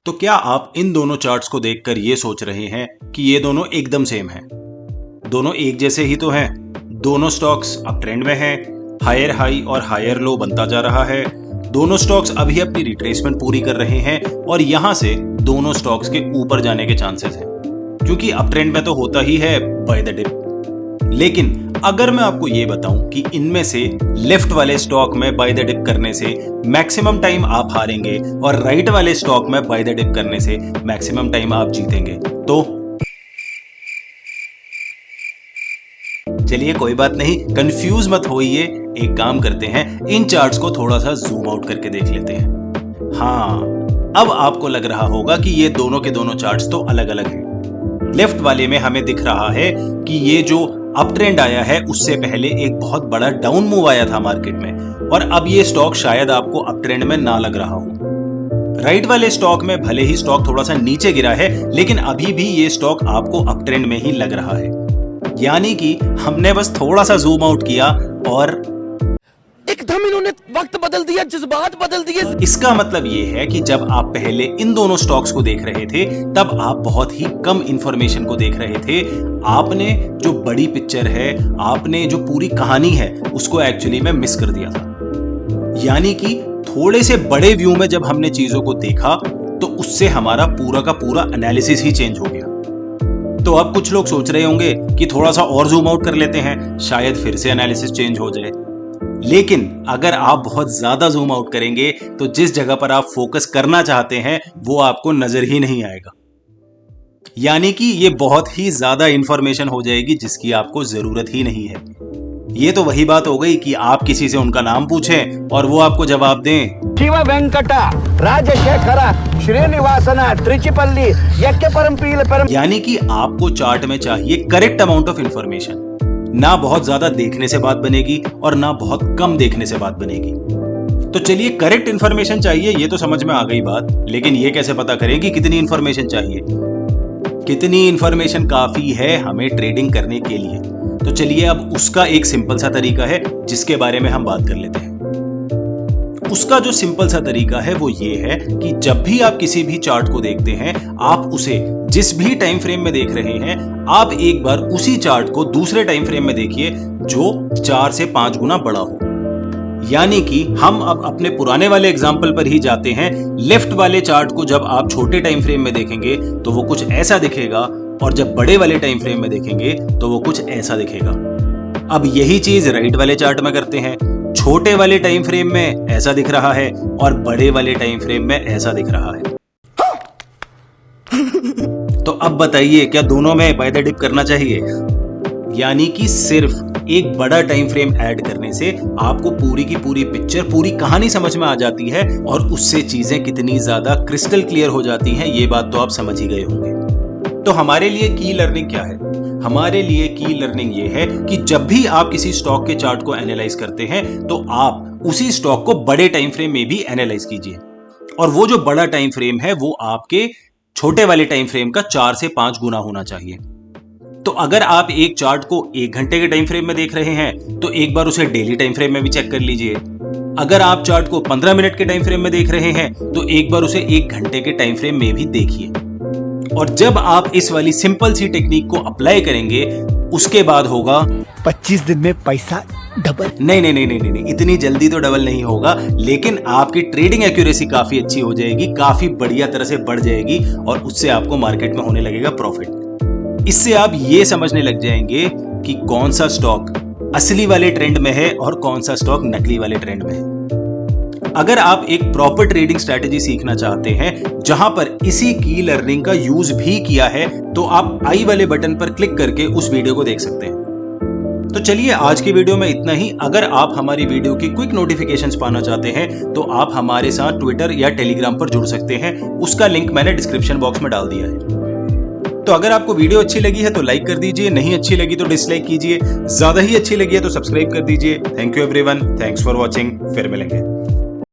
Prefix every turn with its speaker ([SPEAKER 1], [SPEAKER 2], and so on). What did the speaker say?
[SPEAKER 1] तो क्या आप इन दोनों चार्ट्स को देखकर ये सोच रहे हैं कि ये दोनों एकदम सेम हैं? दोनों एक जैसे ही तो हैं। दोनों स्टॉक्स अप ट्रेंड में हैं, हायर हाई और हायर लो बनता जा रहा है। दोनों स्टॉक्स अभी अपनी रिट्रेसमेंट पूरी कर रहे हैं और यहां से दोनों स्टॉक्स के ऊपर जाने के चांसेस हैं, क्योंकि अप ट्रेंड में तो होता ही है बाय द डिप। लेकिन अगर मैं आपको ये बताऊं कि इनमें से लेफ्ट वाले स्टॉक में बाय द डिप करने से मैक्सिमम टाइम आप हारेंगे और राइट वाले स्टॉक में बाय द डिप करने से मैक्सिमम टाइम आप जीतेंगे, तो चलिए कोई बात नहीं, कंफ्यूज मत होइए। एक काम करते हैं, इन चार्ट्स को थोड़ा सा जूम आउट करके देख लेते हैं। हाँ, अब आपको लग रहा होगा कि ये दोनों के दोनों चार्ट्स तो अलग अलग हैं। लेफ्ट वाले में हमें दिख रहा है कि ये जो अप ट्रेंड आया है उससे पहले एक बहुत बड़ा डाउन मूव आया था मार्केट में, और अब ये स्टॉक शायद आपको अप ट्रेंड में ना लग रहा हो। राइट वाले स्टॉक में भले ही स्टॉक थोड़ा सा नीचे गिरा है, लेकिन अभी भी ये स्टॉक आपको अप ट्रेंड में ही लग रहा है। यानी कि हमने बस थोड़ा सा जूम आउट किया और
[SPEAKER 2] एकदम इन्होंने वक्त बदल दिया, जज्बात बदल दिए।
[SPEAKER 1] इसका मतलब ये है कि जब आप पहले इन दोनों स्टॉक्स को देख रहे थे तब आप बहुत ही कम इंफॉर्मेशन को देख रहे थे। आपने जो बड़ी पिक्चर है, आपने जो पूरी कहानी है, उसको एक्चुअली में मिस कर दिया था। यानी कि थोड़े से बड़े व्यू में जब हमने चीजों को देखा तो उससे हमारा पूरा का पूरा एनालिसिस ही चेंज हो गया। तो अब कुछ लोग सोच रहे होंगे कि थोड़ा सा और जूम आउट कर लेते हैं, शायद फिर से एनालिसिस चेंज हो जाए। लेकिन अगर आप बहुत ज्यादा जूम आउट करेंगे तो जिस जगह पर आप फोकस करना चाहते हैं वो आपको नजर ही नहीं आएगा। यानी कि ये बहुत ही ज्यादा इंफॉर्मेशन हो जाएगी जिसकी आपको जरूरत ही नहीं है। ये तो वही बात हो गई कि आप किसी से उनका नाम पूछें और वो आपको जवाब दें
[SPEAKER 3] शिव वेंकट राजशेखर श्रीनिवासन त्रिचिपल्ली यज्ञपरम।
[SPEAKER 1] यानी कि आपको चार्ट में चाहिए करेक्ट अमाउंट ऑफ इंफॉर्मेशन। ना बहुत ज्यादा देखने से बात बनेगी और ना बहुत कम देखने से बात बनेगी। तो चलिए, करेक्ट इंफॉर्मेशन चाहिए, ये तो समझ में आ गई बात, लेकिन ये कैसे पता करें कि कितनी इंफॉर्मेशन चाहिए? कितनी इंफॉर्मेशन काफी है हमें ट्रेडिंग करने के लिए? तो चलिए, अब उसका एक सिंपल सा तरीका है जिसके बारे में हम बात कर लेते हैं। उसका जो सिंपल सा तरीका है वो ये है कि जब भी आप किसी भी चार्ट को देखते हैं, आप उसे जिस भी टाइम फ्रेम में देख रहे हैं, आप एक बार उसी चार्ट को दूसरे टाइम फ्रेम में देखिए जो 4 से 5 गुना बड़ा हो। यानी कि हम अब अपने पुराने वाले एग्जाम्पल पर ही जाते हैं। लेफ्ट वाले चार्ट को जब आप छोटे टाइम फ्रेम में देखेंगे तो वो कुछ ऐसा दिखेगा, और जब बड़े वाले टाइम फ्रेम में देखेंगे तो वो कुछ ऐसा दिखेगा। अब यही चीज राइट वाले चार्ट में करते हैं। छोटे वाले टाइम फ्रेम में ऐसा दिख रहा है और बड़े वाले टाइम फ्रेम में ऐसा दिख रहा है। तो अब बताइए, क्या दोनों में बाय द डिप करना चाहिए? यानी कि सिर्फ एक बड़ा टाइम फ्रेम ऐड करने से आपको पूरी की पूरी पिक्चर, पूरी कहानी समझ में आ जाती है, और उससे चीजें कितनी ज्यादा क्रिस्टल क्लियर हो जाती हैं, ये बात तो आप समझ ही गए होंगे। तो हमारे लिए की लर्निंग क्या है? हमारे लिए की लर्निंग ये है कि जब भी आप किसी स्टॉक के चार्ट को एनालाइज करते हैं तो आप उसी स्टॉक को बड़े टाइम फ्रेम में भी एनालाइज कीजिए, और वो जो बड़ा टाइम फ्रेम है वो आपके छोटे वाले टाइम फ्रेम का 4 से 5 गुना होना चाहिए। तो अगर आप एक चार्ट को 1 घंटे के टाइम फ्रेम में देख रहे हैं तो एक बार उसे डेली टाइम फ्रेम में भी चेक कर लीजिए। अगर आप चार्ट को 15 मिनट के टाइम फ्रेम में देख रहे हैं तो एक बार उसे 1 घंटे के टाइम फ्रेम में भी देखिए। और जब आप इस वाली सिंपल सी टेक्निक को अप्लाई करेंगे, उसके बाद होगा
[SPEAKER 2] 25 दिन में पैसा डबल।
[SPEAKER 1] नहीं, इतनी जल्दी तो डबल नहीं होगा, लेकिन आपकी ट्रेडिंग एक्यूरेसी काफी अच्छी हो जाएगी, काफी बढ़िया तरह से बढ़ जाएगी, और उससे आपको मार्केट में होने लगेगा प्रॉफिट। इससे आप ये समझने लग जाएंगे कि कौन सा स्टॉक असली वाले ट्रेंड में है और कौन सा स्टॉक नकली वाले ट्रेंड में है। अगर आप एक प्रॉपर ट्रेडिंग स्ट्रेटेजी सीखना चाहते हैं जहां पर इसी की लर्निंग का यूज भी किया है, तो आप आई वाले बटन पर क्लिक करके उस वीडियो को देख सकते हैं। तो चलिए, आज की वीडियो में इतना ही। अगर आप हमारी वीडियो की क्विक नोटिफिकेशंस पाना चाहते हैं तो आप हमारे साथ ट्विटर या टेलीग्राम पर जुड़ सकते हैं। उसका लिंक मैंने डिस्क्रिप्शन बॉक्स में डाल दिया है। तो अगर आपको वीडियो अच्छी लगी है तो लाइक कर दीजिए, नहीं अच्छी लगी तो डिसलाइक कीजिए, ज्यादा ही अच्छी लगी है तो सब्सक्राइब कर दीजिए। Thank you everyone, thanks for watching. फिर मिलेंगे।